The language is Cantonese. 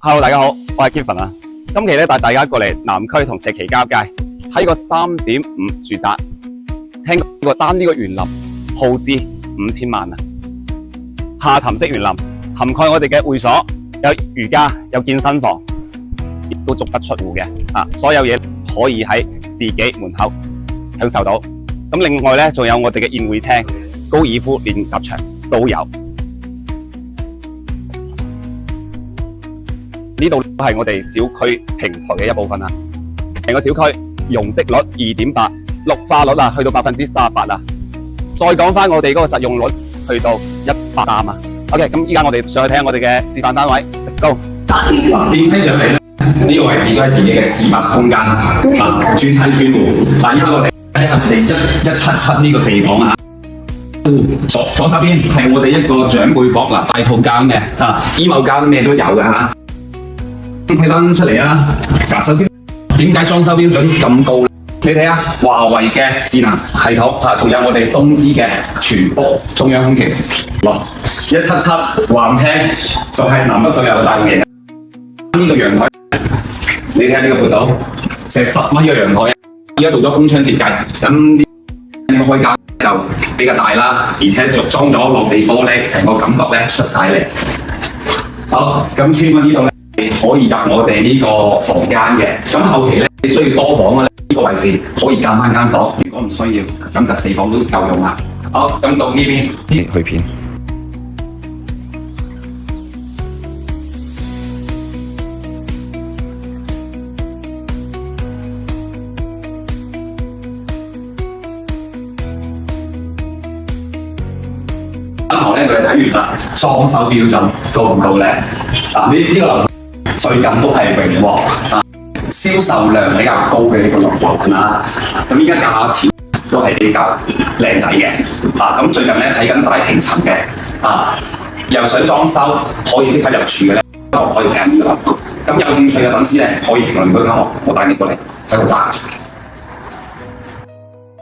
Hello， 大家好，我係 Kevin 啊。今期咧帶大家過嚟南區同石岐交界，睇個3.5住宅，聽過單呢個園林耗資5000萬啊！下沉式園林涵蓋我哋嘅會所，有瑜伽，有健身房，亦都足不出戶嘅啊！所有嘢可以喺自己門口享受到。咁另外咧，仲有我哋嘅宴會廳、高爾夫練習場都有。呢度係我哋小區平台嘅一部分啦。成個小區容積率2.8%，綠化率去到38%啦。再講翻我哋嗰個實用率去到103啊。OK， 咁依家我哋上去睇下我哋嘅示範單位 ，Let's go。電梯上嚟咧，呢個位置都係自己嘅私密空間啊，專梯專戶。嗱，依家我哋睇下我哋177呢個4房啊。左手邊係我哋一個長輩房嗱，大套間嘅衣帽間咩都有嘅嚇。睇翻出嚟啦，嗱，首先點解裝修標準咁高呢？你睇下華為嘅智能系統仲有我哋東芝嘅全屋中央空調，177橫廳就係南北對入嘅大戶型。呢個陽台，你睇下呢個闊度，成10米嘅陽台，而家做咗風窗設計，咁呢個開間就比較大啦，而且仲裝咗落地玻璃，成個感覺咧出晒嚟。好，咁穿過呢度咧，可以入我哋呢個房間嘅。咁後期咧，你需要多房嘅咧，呢個位置可以間翻間房。如果唔需要，咁就4房都夠用啦。好，咁到呢邊去片。間房咧，佢哋睇完啦，裝修標準高唔高咧？呢個樓最近都係榮獲銷售量比較高嘅呢個樓盤啦。咁依家價錢都係比較靚仔嘅。咁最近咧睇緊大平層嘅又想裝修可以即刻入住嘅咧，可以睇下呢個樓盤。咁有興趣嘅粉絲咧，可以評論區加我帶你過嚟睇個價。